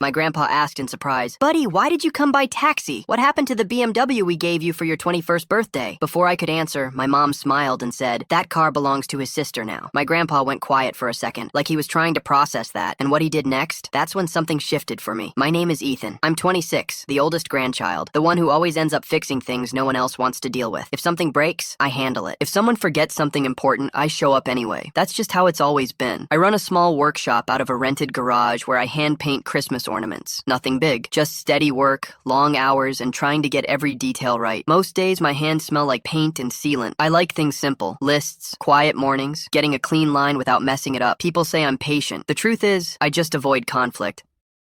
My grandpa asked in surprise, "Buddy, why did you come by taxi? What happened to the BMW we gave you for your 21st birthday?" Before I could answer, my mom smiled and said, "That car belongs to his sister now." My grandpa went quiet for a second, like he was trying to process that, and what he did next, that's when something shifted for me. My name is Ethan. I'm 26, the oldest grandchild, the one who always ends up fixing things no one else wants to deal with. If something breaks, I handle it. If someone forgets something important, I show up anyway. That's just how it's always been. I run a small workshop out of a rented garage where I hand paint Christmas ornaments. Nothing big, just steady work, long hours, and trying to get every detail right. Most days my hands smell like paint and sealant. I like things simple. Lists, quiet mornings, getting a clean line without messing it up. People say I'm patient. The truth is, I just avoid conflict.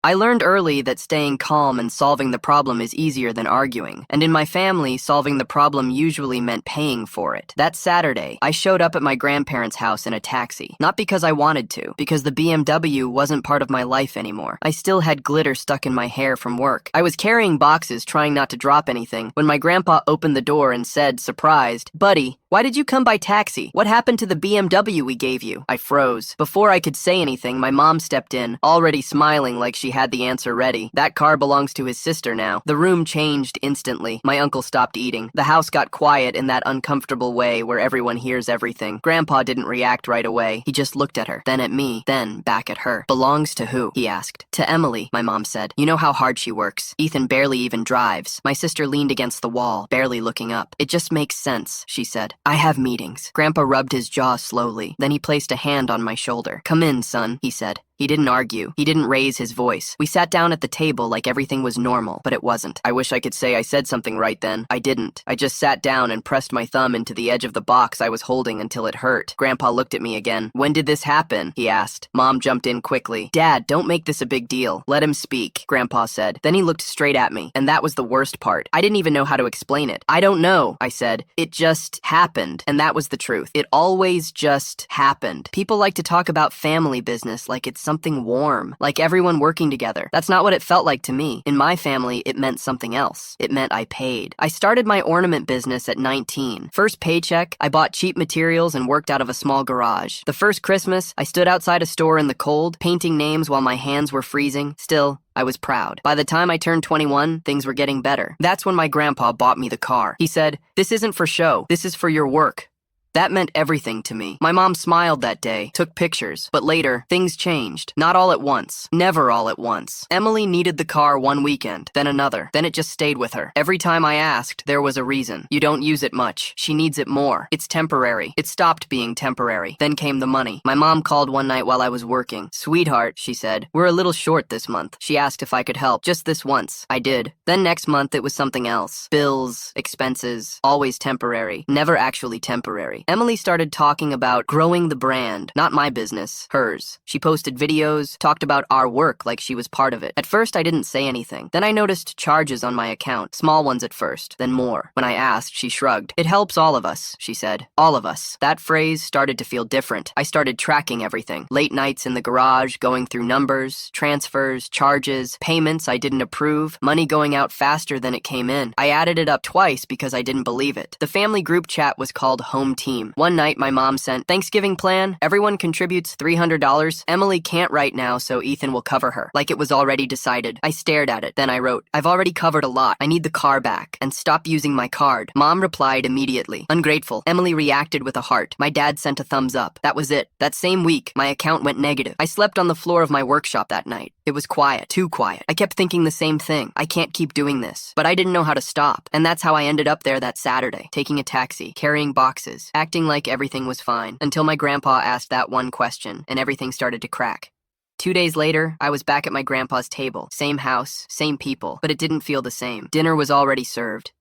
I learned early that staying calm and solving the problem is easier than arguing. And in my family, solving the problem usually meant paying for it. That Saturday, I showed up at my grandparents' house in a taxi. Not because I wanted to, because the BMW wasn't part of my life anymore. I still had glitter stuck in my hair from work. I was carrying boxes, trying not to drop anything, when my grandpa opened the door and said, surprised, "Buddy, why did you come by taxi? What happened to the BMW we gave you?" I froze. Before I could say anything, my mom stepped in, already smiling like she had the answer ready. "That car belongs to his sister now." The room changed instantly. My uncle stopped eating. The house got quiet in that uncomfortable way where everyone hears everything. Grandpa didn't react right away. He just looked at her, then at me, then back at her. "Belongs to who?" he asked. "To Emily," my mom said. "You know how hard she works. Ethan barely even drives." My sister leaned against the wall, barely looking up. "It just makes sense," she said. "I have meetings." Grandpa rubbed his jaw slowly. Then he placed a hand on my shoulder. "Come in, son," he said. He didn't argue. He didn't raise his voice. We sat down at the table like everything was normal, but it wasn't. I wish I could say I said something right then. I didn't. I just sat down and pressed my thumb into the edge of the box I was holding until it hurt. Grandpa looked at me again. "When did this happen?" he asked. Mom jumped in quickly. "Dad, don't make this a big deal. Let him speak," Grandpa said. Then he looked straight at me, and that was the worst part. I didn't even know how to explain it. "I don't know," I said. "It just happened." And that was the truth. It always just happened. People like to talk about family business like it's something warm, like everyone working together. That's not what it felt like to me. In my family, it meant something else. It meant I paid. I started my ornament business at 19. First paycheck, I bought cheap materials and worked out of a small garage. The first Christmas, I stood outside a store in the cold, painting names while my hands were freezing. Still, I was proud. By the time I turned 21, things were getting better. That's when my grandpa bought me the car. He said, "This isn't for show. This is for your work." That meant everything to me. My mom smiled that day, took pictures, but later, things changed. Not all at once. Never all at once. Emily needed the car one weekend, then another. Then it just stayed with her. Every time I asked, there was a reason. "You don't use it much. She needs it more. It's temporary." It stopped being temporary. Then came the money. My mom called one night while I was working. "Sweetheart," she said, "we're a little short this month." She asked if I could help. Just this once. I did. Then next month, it was something else. Bills, expenses, always temporary. Never actually temporary. Emily started talking about growing the brand, not my business, hers. She posted videos, talked about our work like she was part of it. At first, I didn't say anything. Then I noticed charges on my account, small ones at first, then more. When I asked, she shrugged. "It helps all of us," she said. All of us. That phrase started to feel different. I started tracking everything. Late nights in the garage, going through numbers, transfers, charges, payments I didn't approve, money going out faster than it came in. I added it up twice because I didn't believe it. The family group chat was called Home Team. One night, my mom sent, "Thanksgiving plan, everyone contributes $300. Emily can't right now, so Ethan will cover her." Like it was already decided. I stared at it. Then I wrote, "I've already covered a lot. I need the car back. And stop using my card." Mom replied immediately, "Ungrateful." Emily reacted with a heart. My dad sent a thumbs up. That was it. That same week, my account went negative. I slept on the floor of my workshop that night. It was quiet. Too quiet. I kept thinking the same thing. I can't keep doing this. But I didn't know how to stop. And that's how I ended up there that Saturday, taking a taxi, carrying boxes, acting like everything was fine, until my grandpa asked that one question, and everything started to crack. 2 days later, I was back at my grandpa's table. Same house, same people, but it didn't feel the same. Dinner was already served.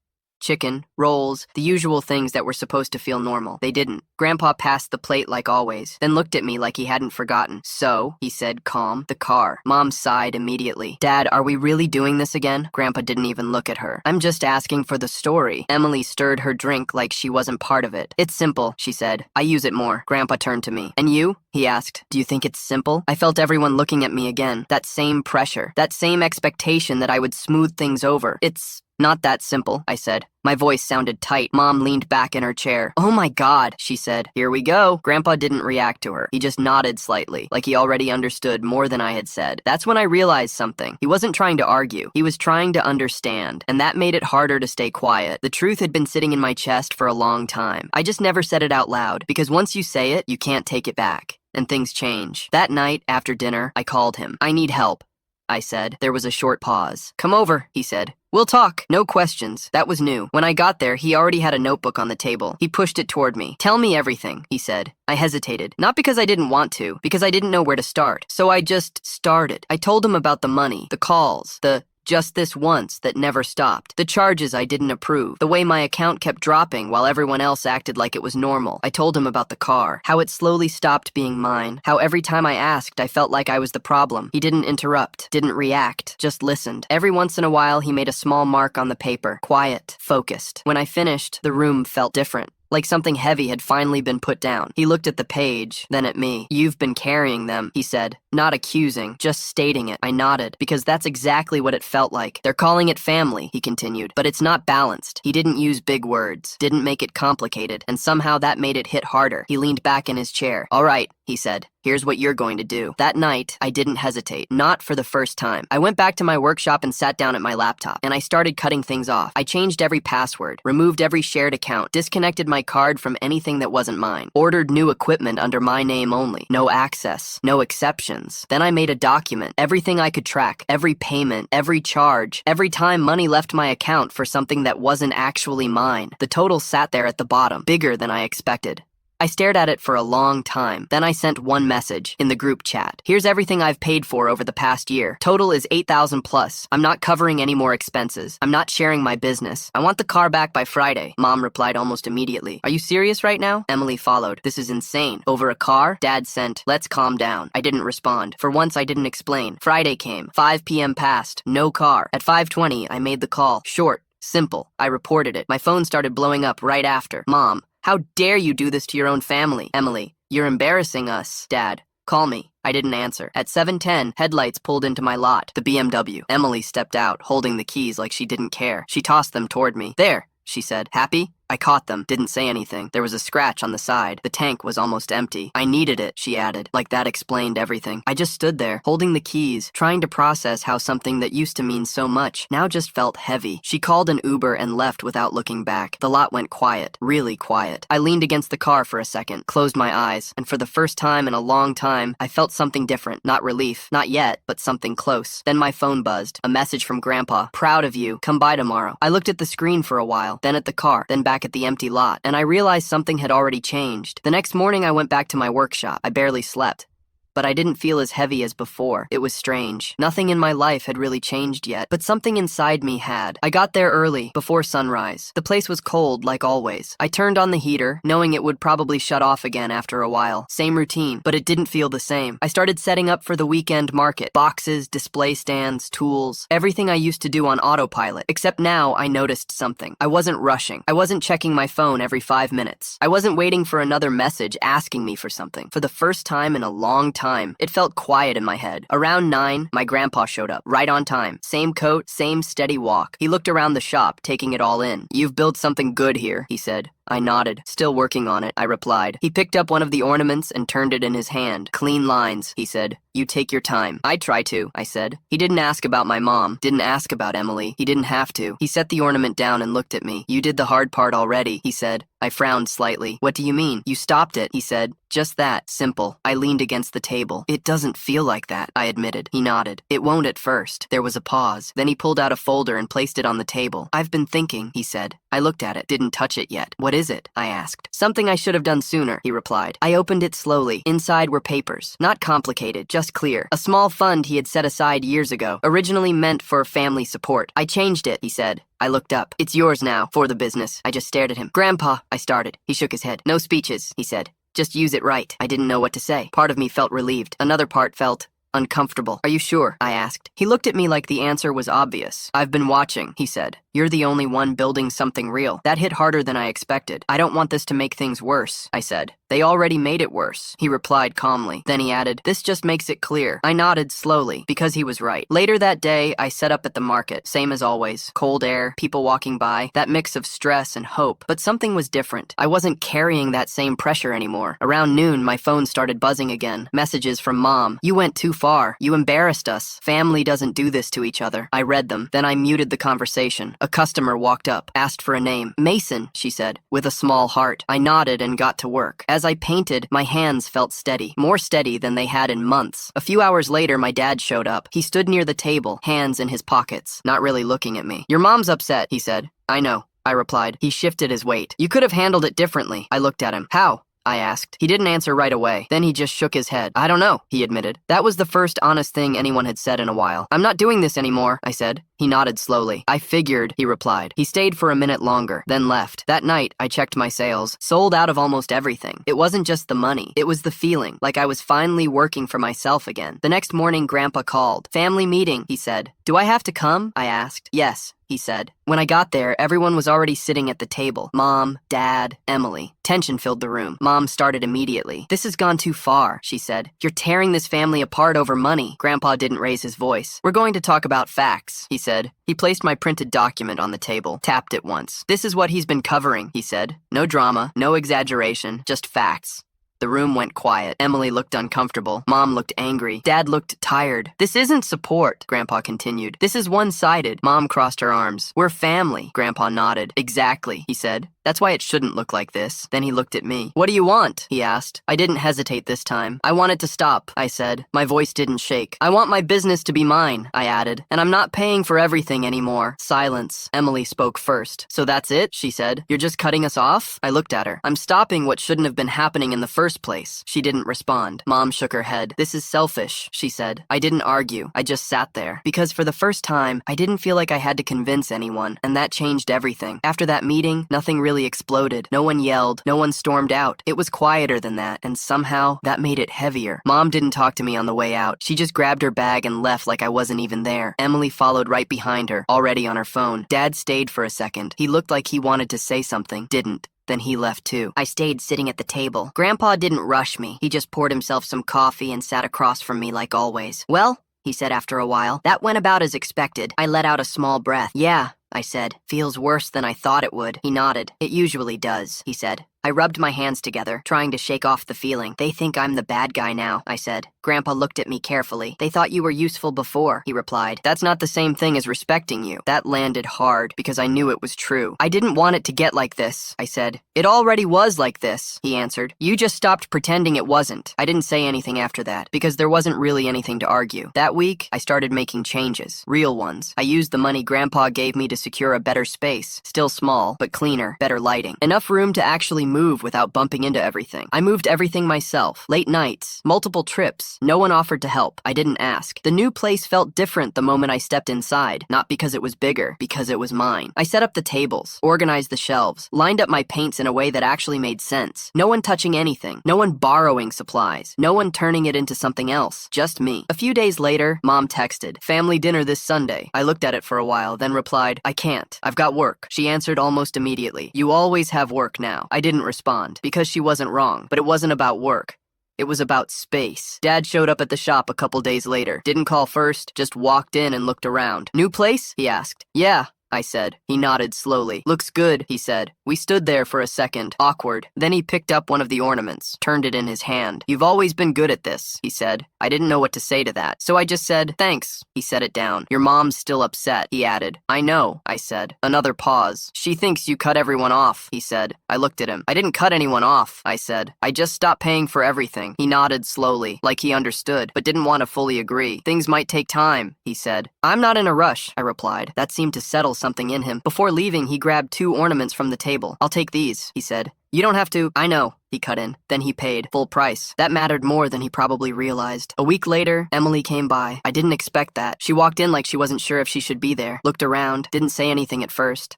Chicken, rolls, the usual things that were supposed to feel normal. They didn't. Grandpa passed the plate like always, then looked at me like he hadn't forgotten. "So," he said, calm, "the car." Mom sighed immediately. "Dad, are we really doing this again?" Grandpa didn't even look at her. "I'm just asking for the story." Emily stirred her drink like she wasn't part of it. "It's simple," she said. "I use it more." Grandpa turned to me. "And you?" he asked. "Do you think it's simple?" I felt everyone looking at me again. That same pressure. That same expectation that I would smooth things over. "It's Not that simple, I said. My voice sounded tight. Mom leaned back in her chair. Oh my God, she said. Here we go. Grandpa didn't react to her. He just nodded slightly, like he already understood more than I had said. That's when I realized something. He wasn't trying to argue. He was trying to understand, and that made it harder to stay quiet. The truth had been sitting in my chest for a long time. I just never said it out loud, because once you say it, you can't take it back. And things change. That night, after dinner, I called him. I need help, I said. There was a short pause. Come over, he said. We'll talk. No questions. That was new. When I got there, he already had a notebook on the table. He pushed it toward me. Tell me everything, he said. I hesitated. Not because I didn't want to, because I didn't know where to start. So I just started. I told him about the money, the calls, the just this once that never stopped. The charges I didn't approve. The way my account kept dropping while everyone else acted like it was normal. I told him about the car. How it slowly stopped being mine. How every time I asked, I felt like I was the problem. He didn't interrupt. Didn't react. Just listened. Every once in a while, he made a small mark on the paper. Quiet. Focused. When I finished, the room felt different. Like something heavy had finally been put down. He looked at the page, then at me. You've been carrying them, he said. Not accusing, just stating it. I nodded, because that's exactly what it felt like. They're calling it family, he continued, but it's not balanced. He didn't use big words, didn't make it complicated, and somehow that made it hit harder. He leaned back in his chair. All right, he said. Here's what you're going to do. That night, I didn't hesitate. Not for the first time. I went back to my workshop and sat down at my laptop, and I started cutting things off. I changed every password, removed every shared account, disconnected my card from anything that wasn't mine, ordered new equipment under my name only, no access, no exceptions. Then I made a document, everything I could track, every payment, every charge, every time money left my account for something that wasn't actually mine. The total sat there at the bottom, bigger than I expected. I stared at it for a long time. Then I sent one message in the group chat. Here's everything I've paid for over the past year. Total is $8,000 plus. I'm not covering any more expenses. I'm not sharing my business. I want the car back by Friday. Mom replied almost immediately. Are you serious right now? Emily followed. This is insane. Over a car? Dad sent, let's calm down. I didn't respond. For once, I didn't explain. Friday came. 5 p.m. passed. No car. At 5:20, I made the call. Short. Simple. I reported it. My phone started blowing up right after. Mom. How dare you do this to your own family? Emily, you're embarrassing us. Dad, call me. I didn't answer. At 7:10, headlights pulled into my lot, the BMW. Emily stepped out, holding the keys like she didn't care. She tossed them toward me. There, she said. Happy? I caught them, didn't say anything. There was a scratch on the side. The tank was almost empty. I needed it, she added, like that explained everything. I just stood there, holding the keys, trying to process how something that used to mean so much now just felt heavy. She called an Uber and left without looking back. The lot went quiet, really quiet. I leaned against the car for a second, closed my eyes, and for the first time in a long time, I felt something different. Not relief, not yet, but something close. Then my phone buzzed. A message from Grandpa. Proud of you. Come by tomorrow. I looked at the screen for a while, then at the car, then back at the empty lot, and I realized something had already changed. The next morning I went back to my workshop. I barely slept. But I didn't feel as heavy as before. It was strange. Nothing in my life had really changed yet, but something inside me had. I got there early, before sunrise. The place was cold, like always. I turned on the heater, knowing it would probably shut off again after a while. Same routine, but it didn't feel the same. I started setting up for the weekend market. Boxes, display stands, tools, everything I used to do on autopilot. Except now I noticed something. I wasn't rushing. I wasn't checking my phone every 5 minutes. I wasn't waiting for another message asking me for something. For the first time in a long time, it felt quiet in my head. Around 9, my grandpa showed up, right on time. Same coat, same steady walk. He looked around the shop, taking it all in. You've built something good here, he said. I nodded. Still working on it, I replied. He picked up one of the ornaments and turned it in his hand. Clean lines, he said. You take your time. I try to, I said. He didn't ask about my mom, didn't ask about Emily. He didn't have to. He set the ornament down and looked at me. You did the hard part already, he said. I frowned slightly. What do you mean? You stopped it, he said. Just that, simple. I leaned against the table. It doesn't feel like that, I admitted. He nodded. It won't at first. There was a pause. Then he pulled out a folder and placed it on the table. I've been thinking, he said. I looked at it, didn't touch it yet. What is it? I asked. Something I should have done sooner, he replied. I opened it slowly. Inside were papers. Not complicated, just clear. A small fund he had set aside years ago, originally meant for family support. I changed it, he said. I looked up. It's yours now, for the business. I just stared at him. Grandpa, I started. He shook his head. No speeches, he said. Just use it right. I didn't know what to say. Part of me felt relieved. Another part felt uncomfortable. Are you sure? I asked. He looked at me like the answer was obvious. I've been watching, he said. You're the only one building something real. That hit harder than I expected. I don't want this to make things worse, I said. They already made it worse, he replied calmly. Then he added, this just makes it clear. I nodded slowly, because he was right. Later that day, I set up at the market, same as always. Cold air, people walking by, that mix of stress and hope. But something was different. I wasn't carrying that same pressure anymore. Around noon, my phone started buzzing again. Messages from Mom. You went too far. You embarrassed us. Family doesn't do this to each other. I read them. Then I muted the conversation. A customer walked up, asked for a name. Mason, she said, with a small heart. I nodded and got to work. As I painted, my hands felt steady. More steady than they had in months. A few hours later, my dad showed up. He stood near the table, hands in his pockets, not really looking at me. Your mom's upset, he said. I know, I replied. He shifted his weight. You could have handled it differently. I looked at him. How? I asked. He didn't answer right away. Then he just shook his head. I don't know, he admitted. That was the first honest thing anyone had said in a while. I'm not doing this anymore, I said. He nodded slowly. I figured, he replied. He stayed for a minute longer, then left. That night, I checked my sales. Sold out of almost everything. It wasn't just the money. It was the feeling, like I was finally working for myself again. The next morning, Grandpa called. Family meeting, he said. Do I have to come? I asked. Yes, he said. When I got there, everyone was already sitting at the table. Mom, Dad, Emily. Tension filled the room. Mom started immediately. This has gone too far, she said. You're tearing this family apart over money. Grandpa didn't raise his voice. We're going to talk about facts, he said. He placed my printed document on the table, tapped it once. This is what he's been covering, he said. No drama, no exaggeration, just facts. The room went quiet. Emily looked uncomfortable. Mom looked angry. Dad looked tired. This isn't support, Grandpa continued. This is one-sided. Mom crossed her arms. We're family, Grandpa nodded. Exactly, he said. That's why it shouldn't look like this. Then he looked at me. What do you want? He asked. I didn't hesitate this time. I want it to stop, I said. My voice didn't shake. I want my business to be mine, I added. And I'm not paying for everything anymore. Silence. Emily spoke first. So that's it, she said. You're just cutting us off? I looked at her. I'm stopping what shouldn't have been happening in the first place. She didn't respond. Mom shook her head. This is selfish, she said. I didn't argue. I just sat there. Because for the first time, I didn't feel like I had to convince anyone. And that changed everything. After that meeting, nothing really exploded. No one yelled. No one stormed out. It was quieter than that, and somehow that made it heavier. Mom didn't talk to me on the way out. She just grabbed her bag and left like I wasn't even there. Emily followed right behind her, already on her phone. Dad stayed for a second. He looked like he wanted to say something. Didn't. Then he left too. I stayed sitting at the table. Grandpa didn't rush me. He just poured himself some coffee and sat across from me like always. Well, he said after a while, that went about as expected. I let out a small breath. Yeah, I said. Feels worse than I thought it would. He nodded. It usually does, he said. I rubbed my hands together, trying to shake off the feeling. They think I'm the bad guy now, I said. Grandpa looked at me carefully. They thought you were useful before, he replied. That's not the same thing as respecting you. That landed hard, because I knew it was true. I didn't want it to get like this, I said. It already was like this, he answered. You just stopped pretending it wasn't. I didn't say anything after that, because there wasn't really anything to argue. That week, I started making changes. Real ones. I used the money Grandpa gave me to secure a better space. Still small, but cleaner, better lighting. Enough room to actually move without bumping into everything. I moved everything myself. Late nights, multiple trips. No one offered to help. I didn't ask. The new place felt different the moment I stepped inside. Not because it was bigger, because it was mine. I set up the tables, organized the shelves, lined up my paints in a way that actually made sense. No one touching anything. No one borrowing supplies. No one turning it into something else. Just me. A few days later, Mom texted, "Family dinner this Sunday." I looked at it for a while, then replied, "I can't. I've got work." She answered almost immediately, "You always have work now." I didn't respond, because she wasn't wrong, but it wasn't about work. It was about space. Dad showed up at the shop a couple days later. Didn't call first, just walked in and looked around. "New place?" he asked. "Yeah," I said. He nodded slowly. "Looks good," he said. We stood there for a second, awkward. Then he picked up one of the ornaments, turned it in his hand. "You've always been good at this," he said. I didn't know what to say to that, so I just said, "Thanks." He set it down. "Your mom's still upset," he added. "I know," I said. Another pause. "She thinks you cut everyone off," he said. I looked at him. "I didn't cut anyone off," I said. "I just stopped paying for everything." He nodded slowly, like he understood, but didn't want to fully agree. "Things might take time," he said. "I'm not in a rush," I replied. That seemed to settle something in him. Before leaving, he grabbed 2 ornaments from the table. "I'll take these," he said. "You don't have to." "I know," he cut in. Then he paid, full price. That mattered more than he probably realized. A week later, Emily came by. I didn't expect that. She walked in like she wasn't sure if she should be there, looked around, didn't say anything at first.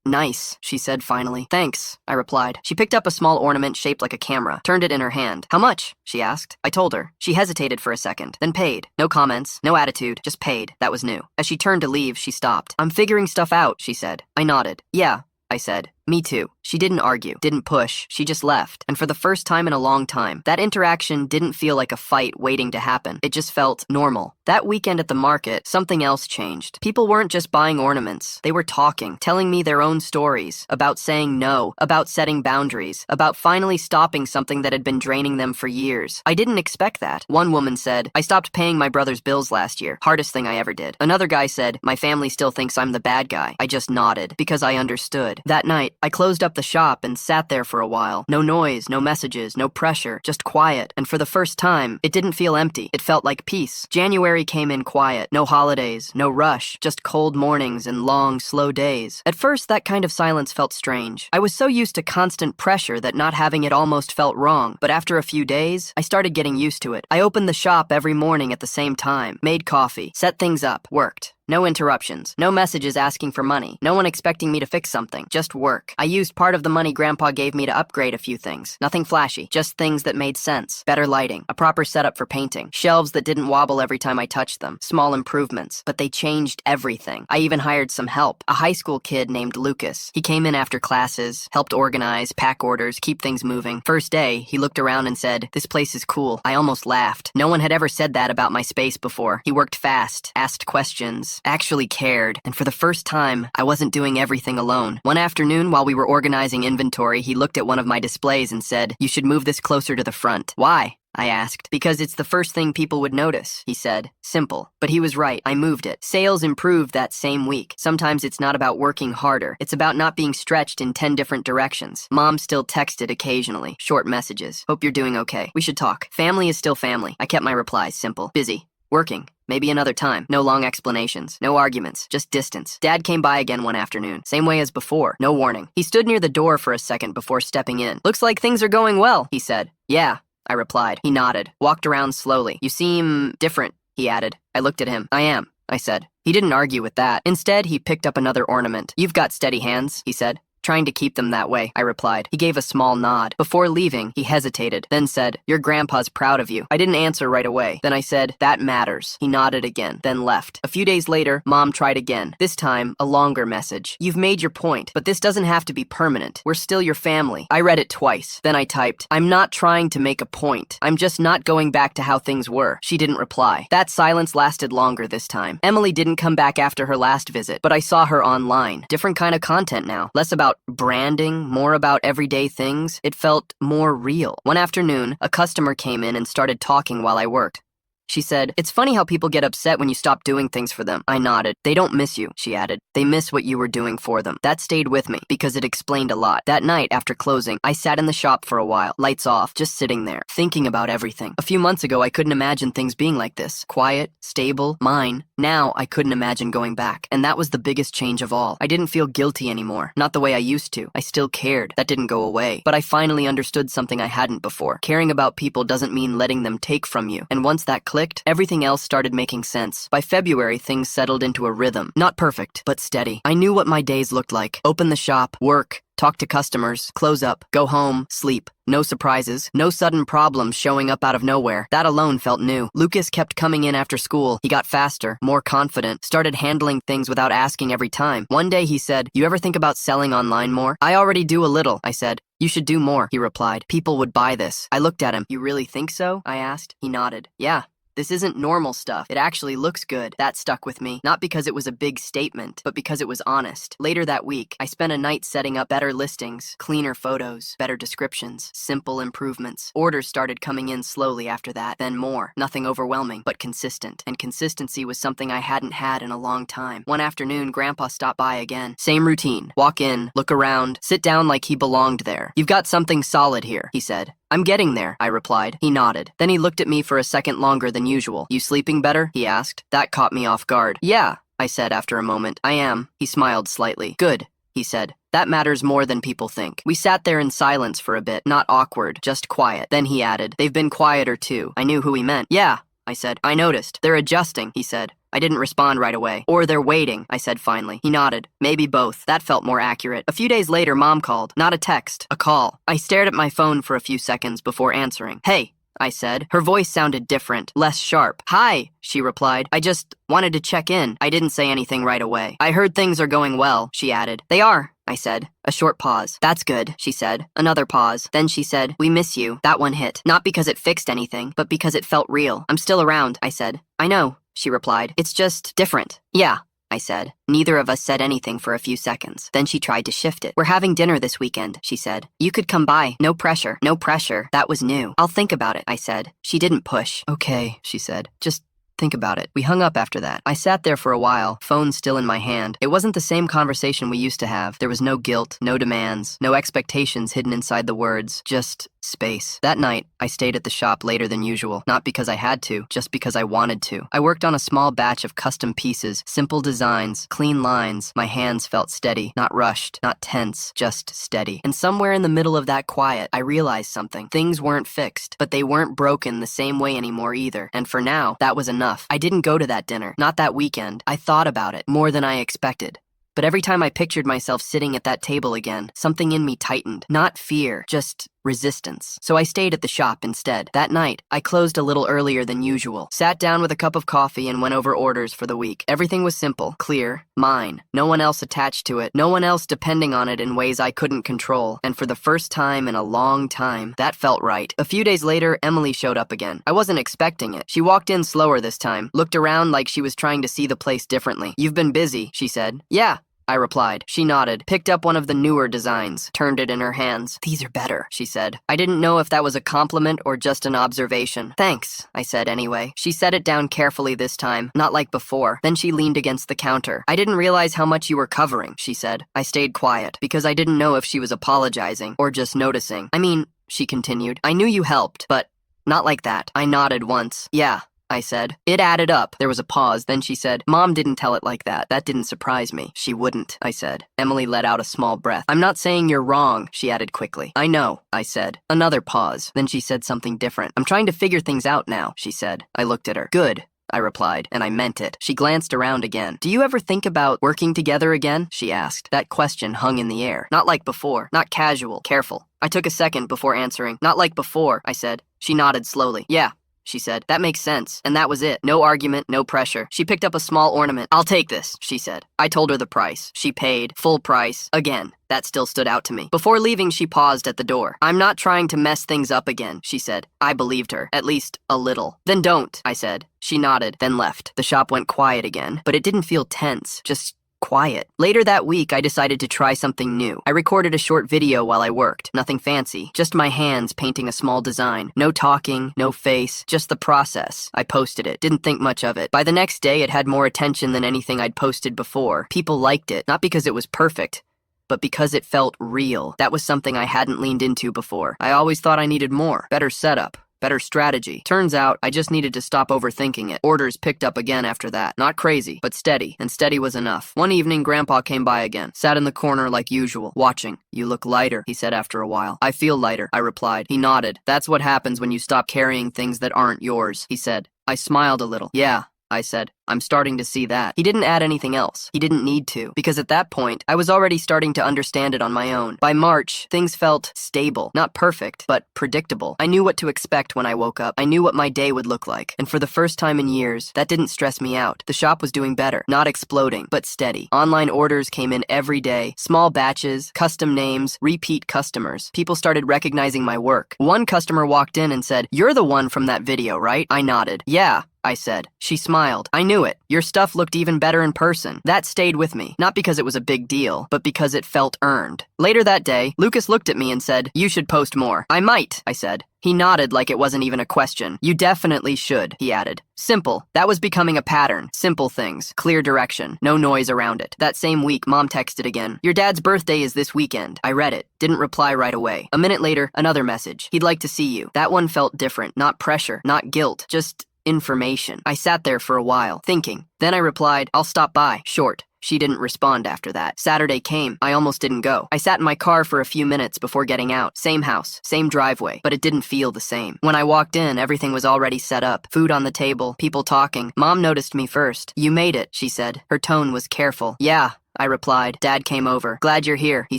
Nice, she said finally. Thanks, I replied. She picked up a small ornament shaped like a camera, turned it in her hand. How much? She asked. I told her. She hesitated for a second, then paid. No comments, no attitude, just paid. That was new. As she turned to leave, she stopped. I'm figuring stuff out, she said. I nodded. Yeah, I said. Me too. She didn't argue, didn't push, she just left. And for the first time in a long time, that interaction didn't feel like a fight waiting to happen. It just felt normal. That weekend at the market, something else changed. People weren't just buying ornaments. They were talking, telling me their own stories, about saying no, about setting boundaries, about finally stopping something that had been draining them for years. I didn't expect that. One woman said, I stopped paying my brother's bills last year. Hardest thing I ever did. Another guy said, my family still thinks I'm the bad guy. I just nodded, because I understood. That night, I closed up the shop and sat there for a while. No noise, no messages, no pressure, just quiet. And for the first time, it didn't feel empty. It felt like peace. January came in quiet. No holidays, no rush, just cold mornings and long, slow days. At first, that kind of silence felt strange. I was so used to constant pressure that not having it almost felt wrong. But after a few days, I started getting used to it. I opened the shop every morning at the same time, made coffee, set things up, worked. No interruptions, no messages asking for money, no one expecting me to fix something, just work. I used part of the money Grandpa gave me to upgrade a few things. Nothing flashy, just things that made sense. Better lighting, a proper setup for painting, shelves that didn't wobble every time I touched them, small improvements, but they changed everything. I even hired some help, a high school kid named Lucas. He came in after classes, helped organize, pack orders, keep things moving. First day, he looked around and said, "This place is cool." I almost laughed. No one had ever said that about my space before. He worked fast, asked questions, actually cared, and for the first time, I wasn't doing everything alone. One afternoon, while we were organizing inventory, he looked at one of my displays and said, "You should move this closer to the front." Why? I asked. Because it's the first thing people would notice, he said. Simple. But he was right. I moved it. Sales improved that same week. Sometimes it's not about working harder. It's about not being stretched in 10 different directions. Mom still texted occasionally. Short messages. Hope you're doing okay. We should talk. Family is still family. I kept my replies simple. Busy. Working. Maybe another time. No long explanations. No arguments. Just distance. Dad came by again one afternoon. Same way as before. No warning. He stood near the door for a second before stepping in. "Looks like things are going well," he said. "Yeah," I replied. He nodded. Walked around slowly. "You seem different," he added. I looked at him. "I am," I said. He didn't argue with that. Instead, he picked up another ornament. "You've got steady hands," he said. "Trying to keep them that way," I replied. He gave a small nod. Before leaving, he hesitated, then said, "Your grandpa's proud of you." I didn't answer right away. Then I said, "That matters." He nodded again, then left. A few days later, Mom tried again. This time, a longer message. "You've made your point, but this doesn't have to be permanent. We're still your family." I read it twice. Then I typed, "I'm not trying to make a point. I'm just not going back to how things were." She didn't reply. That silence lasted longer this time. Emily didn't come back after her last visit, but I saw her online. Different kind of content now. Less about branding, more about everyday things. It felt more real. One afternoon, a customer came in and started talking while I worked. She said, "It's funny how people get upset when you stop doing things for them." I nodded. "They don't miss you," she added. "They miss what you were doing for them." That stayed with me because it explained a lot. That night, after closing, I sat in the shop for a while, lights off, just sitting there, thinking about everything. A few months ago, I couldn't imagine things being like this. Quiet, stable, mine. Now, I couldn't imagine going back. And that was the biggest change of all. I didn't feel guilty anymore. Not the way I used to. I still cared. That didn't go away. But I finally understood something I hadn't before. Caring about people doesn't mean letting them take from you. And once that clicked, everything else started making sense. By February, things settled into a rhythm. Not perfect, but steady. I knew what my days looked like. Open the shop, work, talk to customers, close up, go home, sleep. No surprises, no sudden problems showing up out of nowhere. That alone felt new. Lucas kept coming in after school. He got faster, more confident, started handling things without asking every time. One day he said, "You ever think about selling online more?" "I already do a little," I said. "You should do more," he replied. "People would buy this." I looked at him. "You really think so?" I asked. He nodded. "Yeah. This isn't normal stuff. It actually looks good." That stuck with me, not because it was a big statement, but because it was honest. Later that week, I spent a night setting up better listings, cleaner photos, better descriptions, simple improvements. Orders started coming in slowly after that, then more. Nothing overwhelming, but consistent. And consistency was something I hadn't had in a long time. One afternoon, Grandpa stopped by again. Same routine. Walk in, look around, sit down like he belonged there. "You've got something solid here," he said. "I'm getting there," I replied. He nodded. Then he looked at me for a second longer than usual. "You sleeping better?" he asked. That caught me off guard. "Yeah," I said after a moment. "I am." He smiled slightly. "Good," he said. "That matters more than people think." We sat there in silence for a bit, not awkward, just quiet. Then he added, "They've been quieter too." I knew who he meant. "Yeah," I said. "I noticed. They're adjusting," he said. I didn't respond right away. Or they're waiting, I said finally. He nodded. Maybe both. That felt more accurate. A few days later, Mom called. Not a text, a call. I stared at my phone for a few seconds before answering. Hey, I said. Her voice sounded different, less sharp. Hi, she replied. I just wanted to check in. I didn't say anything right away. I heard things are going well, she added. They are, I said. A short pause. That's good, she said. Another pause. Then she said, we miss you. That one hit. Not because it fixed anything, but because it felt real. I'm still around, I said. I know, she replied. It's just different. Yeah, I said. Neither of us said anything for a few seconds. Then she tried to shift it. We're having dinner this weekend, she said. You could come by. No pressure. No pressure. That was new. I'll think about it, I said. She didn't push. Okay, she said. Just think about it. We hung up after that. I sat there for a while, phone still in my hand. It wasn't the same conversation we used to have. There was no guilt, no demands, no expectations hidden inside the words, just space. That night, I stayed at the shop later than usual, not because I had to, just because I wanted to. I worked on a small batch of custom pieces, simple designs, clean lines. My hands felt steady, not rushed, not tense, just steady. And somewhere in the middle of that quiet, I realized something. Things weren't fixed, but they weren't broken the same way anymore either. And for now, that was enough. I didn't go to that dinner, not that weekend. I thought about it more than I expected. But every time I pictured myself sitting at that table again, something in me tightened. Not fear, just resistance. So I stayed at the shop instead. That night, I closed a little earlier than usual, sat down with a cup of coffee and went over orders for the week. Everything was simple, clear, mine. No one else attached to it, no one else depending on it in ways I couldn't control. And for the first time in a long time, that felt right. A few days later, Emily showed up again. I wasn't expecting it. She walked in slower this time, looked around like she was trying to see the place differently. You've been busy, she said. Yeah, I replied. She nodded, picked up one of the newer designs, turned it in her hands. These are better, she said. I didn't know if that was a compliment or just an observation. Thanks, I said anyway. She set it down carefully this time, not like before. Then she leaned against the counter. I didn't realize how much you were covering, she said. I stayed quiet, because I didn't know if she was apologizing or just noticing. I mean, she continued, I knew you helped, but not like that. I nodded once. Yeah, I said. It added up. There was a pause. Then she said, Mom didn't tell it like that. That didn't surprise me. She wouldn't, I said. Emily let out a small breath. I'm not saying you're wrong, she added quickly. I know, I said. Another pause. Then she said something different. I'm trying to figure things out now, she said. I looked at her. Good, I replied, and I meant it. She glanced around again. Do you ever think about working together again? She asked. That question hung in the air. Not like before. Not casual. Careful. I took a second before answering. Not like before, I said. She nodded slowly. Yeah, she said. That makes sense. And that was it. No argument, no pressure. She picked up a small ornament. I'll take this, she said. I told her the price. She paid. Full price. Again. That still stood out to me. Before leaving, she paused at the door. I'm not trying to mess things up again, she said. I believed her. At least, a little. Then don't, I said. She nodded, then left. The shop went quiet again, but it didn't feel tense. Just quiet. Later that week, I decided to try something new. I recorded a short video while I worked. Nothing fancy. Just my hands painting a small design. No talking, no face, just the process. I posted it. Didn't think much of it. By the next day, it had more attention than anything I'd posted before. People liked it, not because it was perfect, but because it felt real. That was something I hadn't leaned into before. I always thought I needed more. Better setup. Better strategy. Turns out, I just needed to stop overthinking it. Orders picked up again after that. Not crazy, but steady, and steady was enough. One evening, Grandpa came by again. Sat in the corner like usual, watching. You look lighter, he said after a while. I feel lighter, I replied. He nodded. That's what happens when you stop carrying things that aren't yours, he said. I smiled a little. Yeah, I said. I'm starting to see that. He didn't add anything else. He didn't need to, because at that point, I was already starting to understand it on my own. By March, things felt stable. Not perfect, but predictable. I knew what to expect when I woke up. I knew what my day would look like. And for the first time in years, that didn't stress me out. The shop was doing better. Not exploding, but steady. Online orders came in every day. Small batches, custom names, repeat customers. People started recognizing my work. One customer walked in and said, "You're the one from that video, right?" I nodded. Yeah, I said. She smiled. I knew it. Your stuff looked even better in person. That stayed with me, not because it was a big deal, but because it felt earned. Later that day, Lucas looked at me and said, "You should post more." I might, I said. He nodded like it wasn't even a question. You definitely should, he added. Simple. That was becoming a pattern. Simple things. Clear direction. No noise around it. That same week, Mom texted again. Your dad's birthday is this weekend. I read it. Didn't reply right away. A minute later, another message. He'd like to see you. That one felt different. Not pressure. Not guilt. Just information. I sat there for a while, thinking. Then I replied, I'll stop by, short. She didn't respond after that. Saturday came. I almost didn't go. I sat in my car for a few minutes before getting out. Same house, same driveway, but it didn't feel the same. When I walked in, everything was already set up. Food on the table, people talking. Mom noticed me first. You made it, she said. Her tone was careful. Yeah, I replied. Dad came over. Glad you're here, he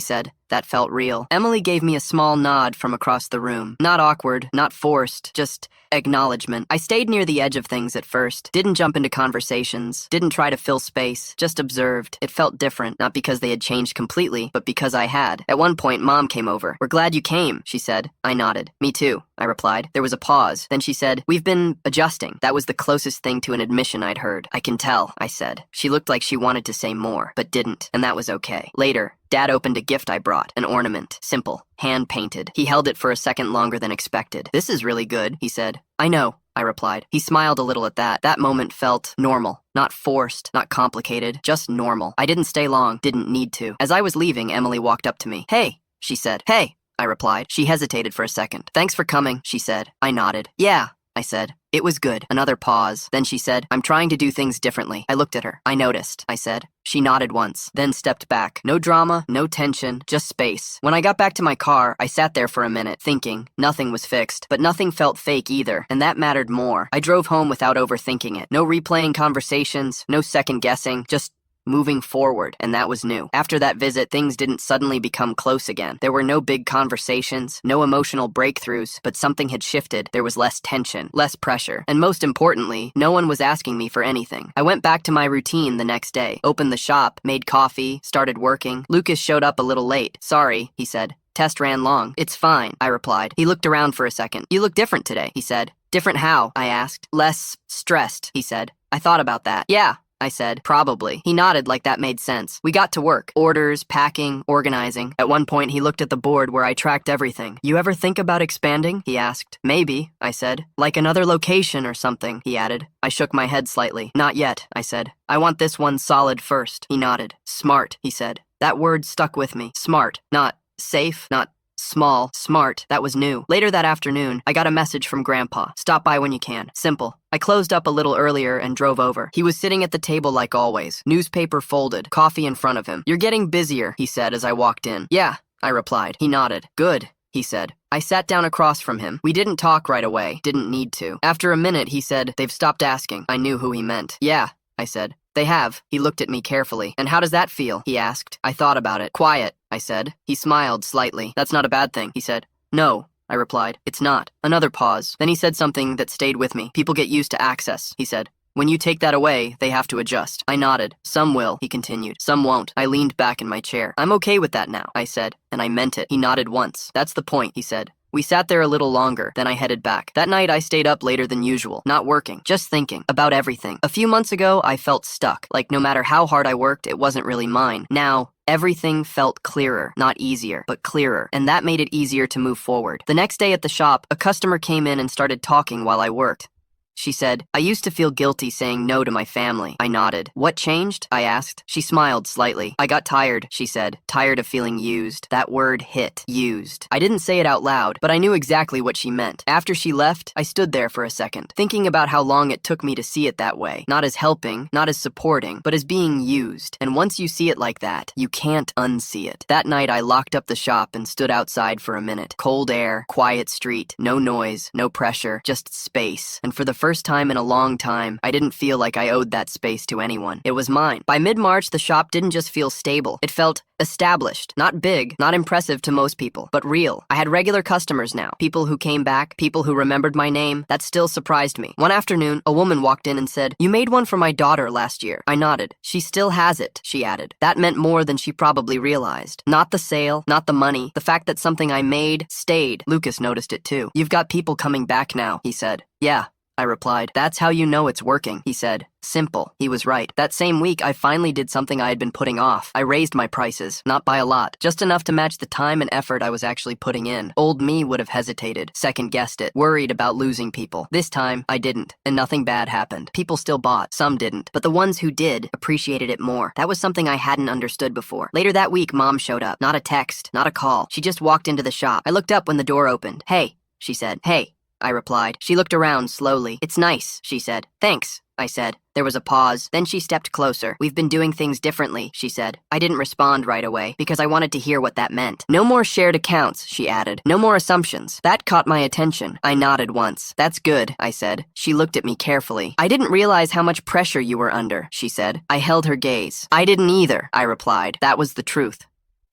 said. That felt real. Emily gave me a small nod from across the room. Not awkward, not forced, just acknowledgement. I stayed near the edge of things at first. Didn't jump into conversations. Didn't try to fill space. Just observed. It felt different, not because they had changed completely, but because I had. At one point, Mom came over. We're glad you came, she said. I nodded. Me too, I replied. There was a pause. Then she said, we've been adjusting. That was the closest thing to an admission I'd heard. I can tell, I said. She looked like she wanted to say more, but didn't, and that was okay. Later, Dad opened a gift I brought, an ornament, simple, hand-painted. He held it for a second longer than expected. This is really good, he said. I know, I replied. He smiled a little at that. That moment felt normal, not forced, not complicated, just normal. I didn't stay long, didn't need to. As I was leaving, Emily walked up to me. Hey, she said. Hey, I replied. She hesitated for a second. Thanks for coming, she said. I nodded. Yeah, I said. It was good. Another pause. Then she said, I'm trying to do things differently. I looked at her. I noticed, I said. She nodded once, then stepped back. No drama, no tension, just space. When I got back to my car, I sat there for a minute, thinking. Nothing was fixed, but nothing felt fake either, and that mattered more. I drove home without overthinking it. No replaying conversations, no second guessing, just moving forward, and that was new. After that visit, things didn't suddenly become close again. There were no big conversations, no emotional breakthroughs, but something had shifted. There was less tension, less pressure, and most importantly, no one was asking me for anything. I went back to my routine the next day, opened the shop, made coffee, started working. Lucas showed up a little late. Sorry, he said. Test ran long. It's fine, I replied. He looked around for a second. You look different today, he said. Different how? I asked. Less stressed, he said. I thought about that. Yeah, I said. Probably. He nodded like that made sense. We got to work. Orders, packing, organizing. At one point, he looked at the board where I tracked everything. You ever think about expanding? He asked. Maybe, I said. Like another location or something, he added. I shook my head slightly. Not yet, I said. I want this one solid first. He nodded. Smart, he said. That word stuck with me. Smart. Not safe, not small, smart. That was new. Later that afternoon, I got a message from Grandpa. Stop by when you can. Simple. I closed up a little earlier and drove over. He was sitting at the table like always, newspaper folded, coffee in front of him. You're getting busier, he said as I walked in. Yeah, I replied. He nodded. Good, he said. I sat down across from him. We didn't talk right away, didn't need to. After a minute, he said, they've stopped asking. I knew who he meant. Yeah, I said. They have. He looked at me carefully. And how does that feel? He asked. I thought about it. Quiet, I said. He smiled slightly. That's not a bad thing, he said. No, I replied. It's not. Another pause. Then he said something that stayed with me. People get used to access, he said. When you take that away, they have to adjust. I nodded. Some will, he continued. Some won't. I leaned back in my chair. I'm okay with that now, I said, and I meant it. He nodded once. That's the point, he said. We sat there a little longer, then I headed back. That night, I stayed up later than usual, not working, just thinking about everything. A few months ago, I felt stuck, like no matter how hard I worked, it wasn't really mine. Now, everything felt clearer, not easier, but clearer, and that made it easier to move forward. The next day at the shop, a customer came in and started talking while I worked. She said, I used to feel guilty saying no to my family. I nodded. What changed? I asked. She smiled slightly. I got tired, she said. Tired of feeling used. That word hit. Used. I didn't say it out loud, but I knew exactly what she meant. After she left, I stood there for a second, thinking about how long it took me to see it that way. Not as helping, not as supporting, but as being used. And once you see it like that, you can't unsee it. That night, I locked up the shop and stood outside for a minute. Cold air, quiet street, no noise, no pressure, just space. And for the first time in a long time, I didn't feel like I owed that space to anyone. It was mine. By mid-March, the shop didn't just feel stable. It felt established. Not big, not impressive to most people, but real. I had regular customers now. People who came back, people who remembered my name. That still surprised me. One afternoon, a woman walked in and said, You made one for my daughter last year. I nodded. She still has it, she added. That meant more than she probably realized. Not the sale, not the money. The fact that something I made stayed. Lucas noticed it too. You've got people coming back now, he said. Yeah, I replied. That's how you know it's working, he said. Simple. He was right. That same week, I finally did something I had been putting off. I raised my prices, not by a lot, just enough to match the time and effort I was actually putting in. Old me would have hesitated, second-guessed it, worried about losing people. This time, I didn't, and nothing bad happened. People still bought, some didn't, but the ones who did appreciated it more. That was something I hadn't understood before. Later that week, Mom showed up. Not a text, not a call. She just walked into the shop. I looked up when the door opened. Hey, she said. Hey. I replied. She looked around slowly. It's nice, she said. Thanks, I said. There was a pause. Then she stepped closer. We've been doing things differently, she said. I didn't respond right away because I wanted to hear what that meant. No more shared accounts, she added. No more assumptions. That caught my attention. I nodded once. That's good, I said. She looked at me carefully. I didn't realize how much pressure you were under, she said. I held her gaze. I didn't either, I replied. That was the truth.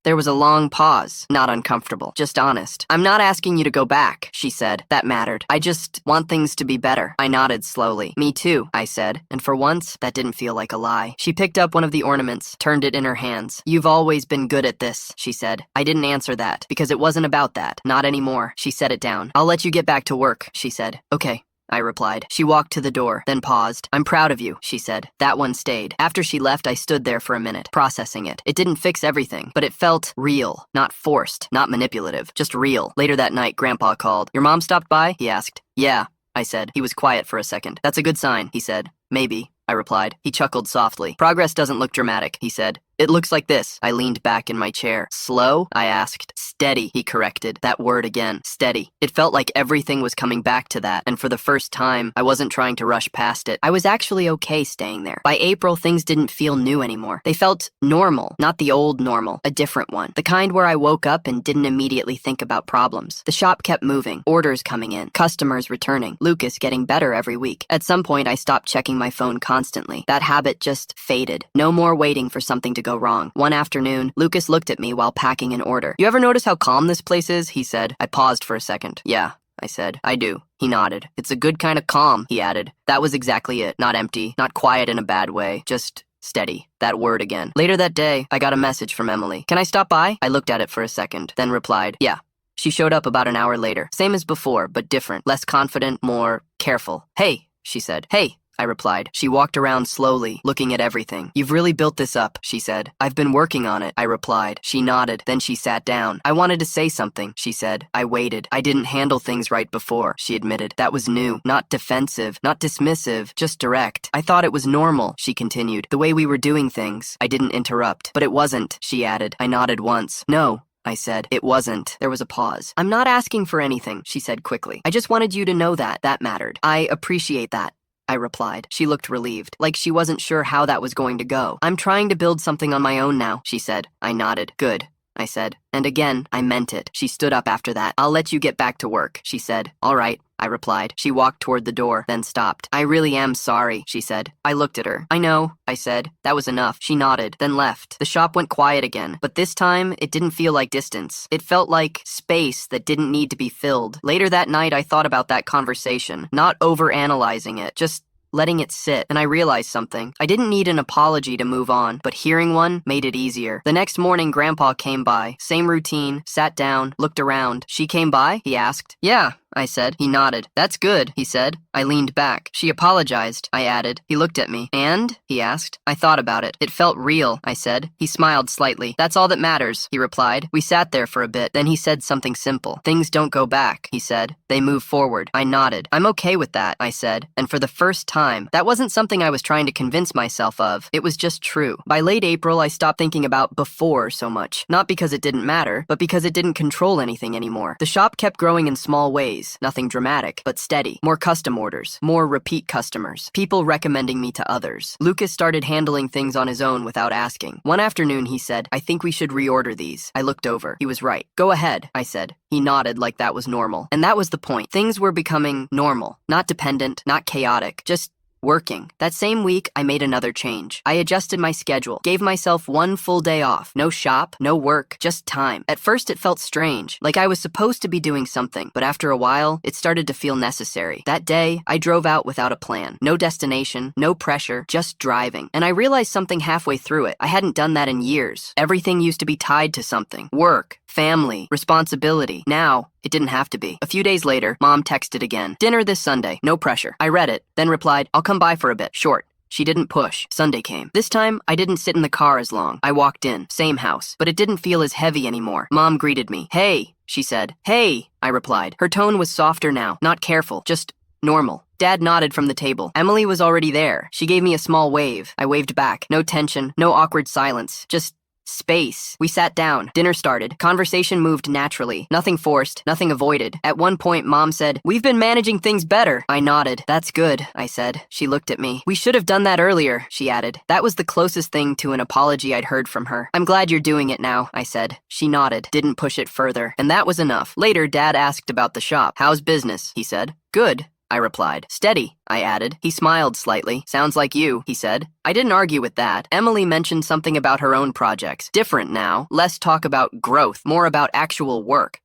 There was a long pause, not uncomfortable, just honest. I'm not asking you to go back, she said. That mattered. I just want things to be better. I nodded slowly. Me too, I said, and for once, that didn't feel like a lie. She picked up one of the ornaments, turned it in her hands. You've always been good at this, she said. I didn't answer that, because it wasn't about that. Not anymore. She set it down. I'll let you get back to work, she said. Okay, I replied. She walked to the door, then paused. I'm proud of you, she said. That one stayed. After she left, I stood there for a minute, processing it. It didn't fix everything, but it felt real, not forced, not manipulative, just real. Later that night, Grandpa called. Your mom stopped by? He asked. Yeah, I said. He was quiet for a second. That's a good sign, he said. Maybe, I replied. He chuckled softly. Progress doesn't look dramatic, he said. It looks like this. I leaned back in my chair. Slow? I asked. Steady, he corrected. That word again. Steady. It felt like everything was coming back to that, and for the first time, I wasn't trying to rush past it. I was actually okay staying there. By April, things didn't feel new anymore. They felt normal, not the old normal, a different one. The kind where I woke up and didn't immediately think about problems. The shop kept moving, orders coming in, customers returning, Lucas getting better every week. At some point, I stopped checking my phone constantly. That habit just faded. No more waiting for something to go wrong. One afternoon, Lucas looked at me while packing an order. You ever notice how calm this place is? He said. I paused for a second. Yeah, I said. I do. He nodded. It's a good kind of calm, he added. That was exactly it. Not empty, not quiet in a bad way, just steady. That word again. Later that day, I got a message from Emily. Can I stop by? I looked at it for a second, then replied, yeah. She showed up about an hour later. Same as before, but different. Less confident, more careful. Hey, she said. Hey, I replied. She walked around slowly, looking at everything. You've really built this up, she said. I've been working on it, I replied. She nodded, then she sat down. I wanted to say something, she said. I waited. I didn't handle things right before, she admitted. That was new. Not defensive, not dismissive, just direct. I thought it was normal, she continued. The way we were doing things. I didn't interrupt. But it wasn't, she added. I nodded once. No, I said. It wasn't. There was a pause. I'm not asking for anything, she said quickly. I just wanted you to know that. That mattered. I appreciate that, I replied. She looked relieved, like she wasn't sure how that was going to go. I'm trying to build something on my own now, she said. I nodded. Good, I said. And again, I meant it. She stood up after that. I'll let you get back to work, she said. All right, I replied. She walked toward the door, then stopped. I really am sorry, she said. I looked at her. I know, I said. That was enough. She nodded, then left. The shop went quiet again, but this time, it didn't feel like distance. It felt like space that didn't need to be filled. Later that night, I thought about that conversation, not overanalyzing it, just letting it sit, and I realized something. I didn't need an apology to move on, but hearing one made it easier. The next morning, Grandpa came by. Same routine, sat down, looked around. She came by? He asked. Yeah, I said. He nodded. That's good, he said. I leaned back. She apologized, I added. He looked at me. And? He asked. I thought about it. It felt real, I said. He smiled slightly. That's all that matters, he replied. We sat there for a bit. Then he said something simple. Things don't go back, he said. They move forward. I nodded. I'm okay with that, I said. And for the first time, that wasn't something I was trying to convince myself of. It was just true. By late April, I stopped thinking about before so much. Not because it didn't matter, but because it didn't control anything anymore. The shop kept growing in small ways. Nothing dramatic, but steady. More custom orders, more repeat customers, people recommending me to others. Lucas started handling things on his own without asking. One afternoon, he said, I think we should reorder these. I looked over. He was right. Go ahead, I said. He nodded like that was normal. And that was the point. Things were becoming normal. Not dependent, not chaotic, just working. That same week, I made another change. I adjusted my schedule, gave myself one full day off. No shop, no work, just time. At first, it felt strange, like I was supposed to be doing something, but after a while, it started to feel necessary. That day, I drove out without a plan. No destination, no pressure, just driving. And I realized something halfway through it. I hadn't done that in years. Everything used to be tied to something. Work, family, responsibility. Now, it didn't have to be. A few days later, Mom texted again. Dinner this Sunday. No pressure. I read it, then replied, I'll come by for a bit. Short. She didn't push. Sunday came. This time, I didn't sit in the car as long. I walked in. Same house. But it didn't feel as heavy anymore. Mom greeted me. Hey, she said. Hey, I replied. Her tone was softer now. Not careful. Just normal. Dad nodded from the table. Emily was already there. She gave me a small wave. I waved back. No tension. No awkward silence. Just Space. We sat down. Dinner started. Conversation moved naturally. Nothing forced. Nothing avoided. At one point, Mom said, "We've been managing things better." I nodded. "That's good," I said. She looked at me. "We should have done that earlier," she added. That was the closest thing to an apology I'd heard from her. "I'm glad you're doing it now," I said. She nodded. Didn't push it further. And that was enough. Later, Dad asked about the shop. "How's business?" he said. "Good," I replied. "Steady," I added. He smiled slightly. "Sounds like you," he said. I didn't argue with that. Emily mentioned something about her own projects. Different now. Less talk about growth, more about actual work.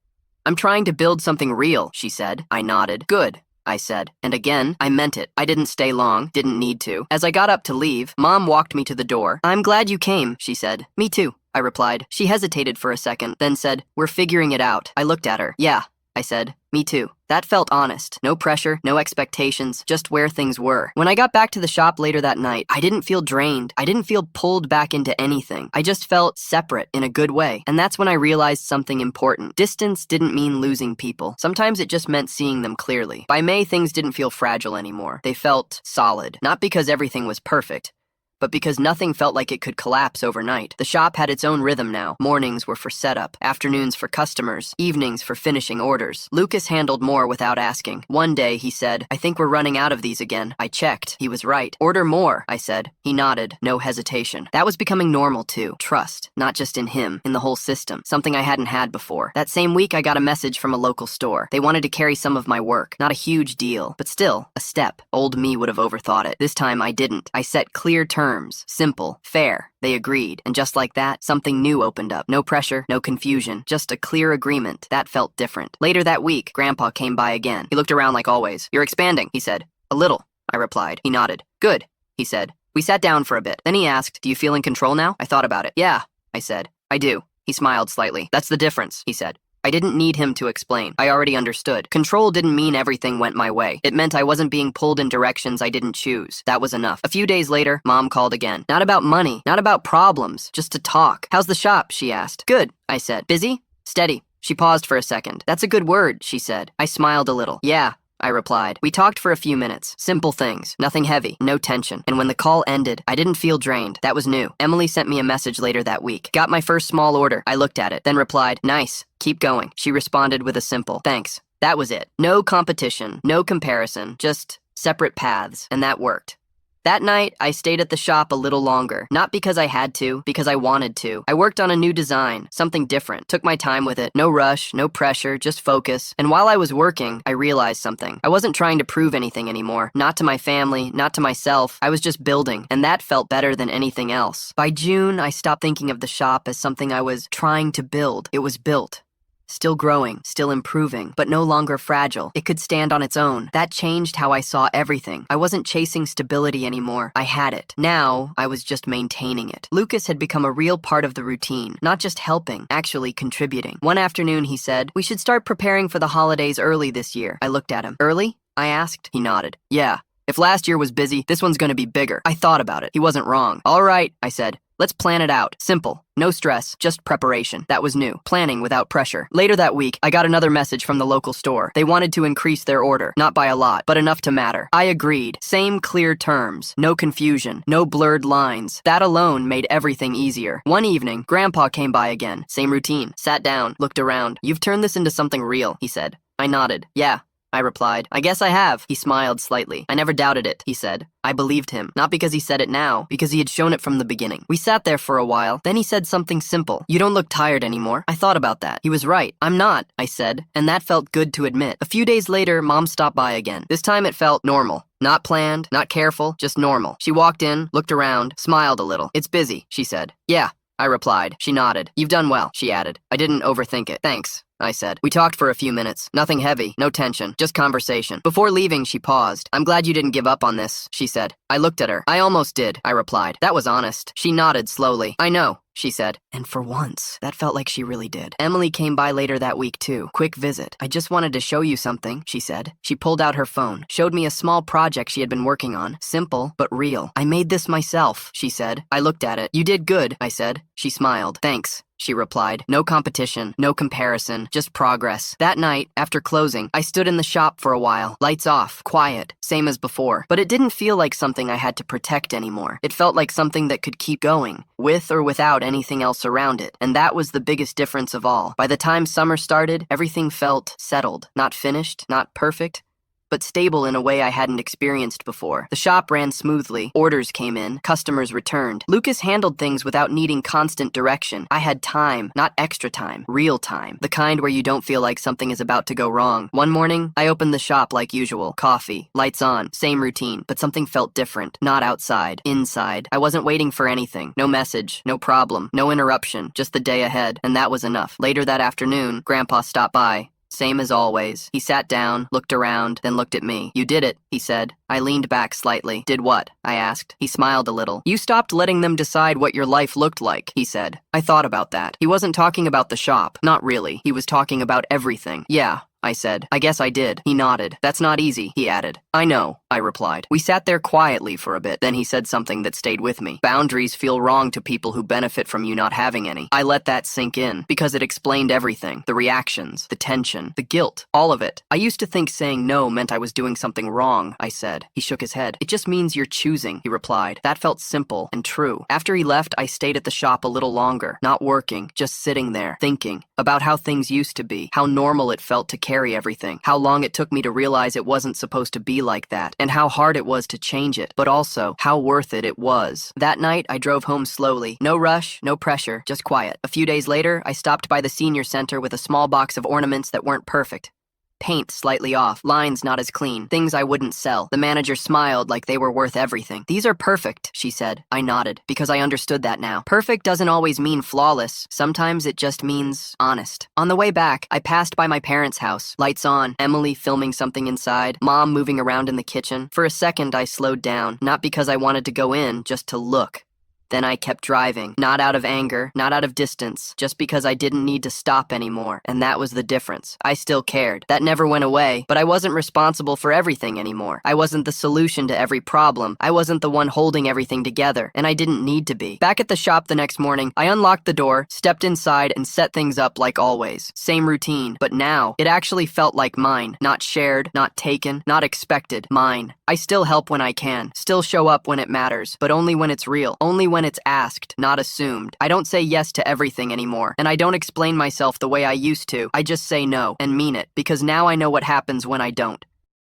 "I'm trying to build something real," she said. I nodded. "Good," I said. And again, I meant it. I didn't stay long, didn't need to. As I got up to leave, Mom walked me to the door. "I'm glad you came," she said. "Me too," I replied. She hesitated for a second, then said, "We're figuring it out." I looked at her. "Yeah," I said. "Me too." That felt honest. No pressure, no expectations, just where things were. When I got back to the shop later that night, I didn't feel drained. I didn't feel pulled back into anything. I just felt separate in a good way. And that's when I realized something important. Distance didn't mean losing people. Sometimes it just meant seeing them clearly. By May, things didn't feel fragile anymore. They felt solid. Not because everything was perfect, but because nothing felt like it could collapse overnight. The shop had its own rhythm now. Mornings were for setup, afternoons for customers, evenings for finishing orders. Lucas handled more without asking. One day, he said, "I think we're running out of these again." I checked. He was right. "Order more," I said. He nodded. No hesitation. That was becoming normal too. Trust. Not just in him, in the whole system. Something I hadn't had before. That same week, I got a message from a local store. They wanted to carry some of my work. Not a huge deal, but still, a step. Old me would have overthought it. This time, I didn't. I set clear terms. Simple, fair. They agreed, and just like that, something new opened up. No pressure, no confusion, just a clear agreement. That felt different. Later that week, Grandpa came by again. He looked around like always. "You're expanding," he said. "A little," I replied. He nodded. "Good," he said. We sat down for a bit. Then he asked, "Do you feel in control now?" I thought about it. "Yeah," I said. "I do." He smiled slightly. "That's the difference," he said. I didn't need him to explain. I already understood. Control didn't mean everything went my way. It meant I wasn't being pulled in directions I didn't choose. That was enough. A few days later, Mom called again. Not about money, not about problems, just to talk. "How's the shop?" she asked. "Good," I said. "Busy?" "Steady." She paused for a second. "That's a good word," she said. I smiled a little. "Yeah," I replied. We talked for a few minutes. Simple things. Nothing heavy. No tension. And when the call ended, I didn't feel drained. That was new. Emily sent me a message later that week. "Got my first small order." I looked at it, then replied, "Nice. Keep going." She responded with a simple, "Thanks." That was it. No competition. No comparison. Just separate paths. And that worked. That night, I stayed at the shop a little longer. Not because I had to, because I wanted to. I worked on a new design, something different. Took my time with it. No rush, no pressure, just focus. And while I was working, I realized something. I wasn't trying to prove anything anymore. Not to my family, not to myself. I was just building, and that felt better than anything else. By June, I stopped thinking of the shop as something I was trying to build. It was built. Still growing, still improving, but no longer fragile. It could stand on its own. That changed how I saw everything. I wasn't chasing stability anymore. I had it. Now, I was just maintaining it. Lucas had become a real part of the routine, not just helping, actually contributing. One afternoon, he said, "We should start preparing for the holidays early this year." I looked at him. "Early?" I asked. He nodded. "Yeah. If last year was busy, this one's gonna be bigger." I thought about it. He wasn't wrong. "All right," I said. "Let's plan it out. Simple. No stress, just preparation." That was new. Planning without pressure. Later that week, I got another message from the local store. They wanted to increase their order. Not by a lot, but enough to matter. I agreed. Same clear terms. No confusion. No blurred lines. That alone made everything easier. One evening, Grandpa came by again. Same routine. Sat down, looked around. "You've turned this into something real," he said. I nodded. "Yeah," I replied. "I guess I have." He smiled slightly. "I never doubted it," he said. I believed him, not because he said it now, because he had shown it from the beginning. We sat there for a while, then he said something simple. "You don't look tired anymore." I thought about that. He was right. "I'm not," I said, and that felt good to admit. A few days later, Mom stopped by again. This time it felt normal. Not planned, not careful, just normal. She walked in, looked around, smiled a little. "It's busy," she said. "Yeah," I replied. She nodded. "You've done well," she added. I didn't overthink it. "Thanks," I said. We talked for a few minutes. Nothing heavy, no tension, just conversation. Before leaving, she paused. "I'm glad you didn't give up on this," she said. I looked at her. "I almost did," I replied. That was honest. She nodded slowly. "I know," she said. And for once, that felt like she really did. Emily came by later that week, too. Quick visit. "I just wanted to show you something," she said. She pulled out her phone, showed me a small project she had been working on. Simple, but real. "I made this myself," she said. I looked at it. "You did good," I said. She smiled. "Thanks." she replied. No competition, no comparison, just progress. That night, after closing, I stood in the shop for a while. Lights off, quiet, same as before. But it didn't feel like something I had to protect anymore. It felt like something that could keep going, with or without anything else around it. And that was the biggest difference of all. By the time summer started, everything felt settled. Not finished, not perfect, but stable in a way I hadn't experienced before. The shop ran smoothly. Orders came in. Customers returned. Lucas handled things without needing constant direction. I had time, not extra time, real time. The kind where you don't feel like something is about to go wrong. One morning, I opened the shop like usual. Coffee, lights on, same routine, but something felt different. Not outside, inside. I wasn't waiting for anything. No message, no problem, no interruption, just the day ahead, and that was enough. Later that afternoon, Grandpa stopped by. Same as always. He sat down, looked around, then looked at me. You did it, he said. I leaned back slightly. Did what? I asked. He smiled a little. You stopped letting them decide what your life looked like, he said. I thought about that. He wasn't talking about the shop. Not really. He was talking about everything. Yeah, I said. I guess I did. He nodded. That's not easy, he added. I know, I replied. We sat there quietly for a bit. Then he said something that stayed with me. Boundaries feel wrong to people who benefit from you not having any. I let that sink in because it explained everything. The reactions, the tension, the guilt, all of it. I used to think saying no meant I was doing something wrong, I said. He shook his head. It just means you're choosing, he replied. That felt simple and true. After he left, I stayed at the shop a little longer, not working, just sitting there, thinking about how things used to be, how normal it felt to carry everything, how long it took me to realize it wasn't supposed to be like that, and how hard it was to change it, but also how worth it was. That night, I drove home slowly. No rush, no pressure, just quiet. A few days later, I stopped by the senior center with a small box of ornaments that weren't perfect. Paint slightly off, lines not as clean, things I wouldn't sell. The manager smiled like they were worth everything. These are perfect, she said. I nodded, because I understood that now. Perfect doesn't always mean flawless. Sometimes it just means honest. On the way back, I passed by my parents' house. Lights on, Emily filming something inside, Mom moving around in the kitchen. For a second, I slowed down, not because I wanted to go in, just to look. Then I kept driving, not out of anger, not out of distance, just because I didn't need to stop anymore, and that was the difference. I still cared. That never went away, but I wasn't responsible for everything anymore. I wasn't the solution to every problem. I wasn't the one holding everything together, and I didn't need to be. Back at the shop the next morning, I unlocked the door, stepped inside, and set things up like always. Same routine, but now, it actually felt like mine. Not shared, not taken, not expected. Mine. I still help when I can, still show up when it matters, but only when it's real, only when it's asked, not assumed. I don't say yes to everything anymore, and I don't explain myself the way I used to. I just say no, and mean it, because now I know what happens when I don't.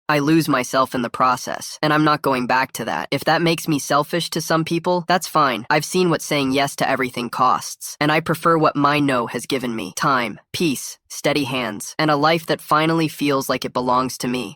I lose myself in the process, and I'm not going back to that. If that makes me selfish to some people, that's fine. I've seen what saying yes to everything costs, and I prefer what my no has given me. Time, peace, steady hands, and a life that finally feels like it belongs to me.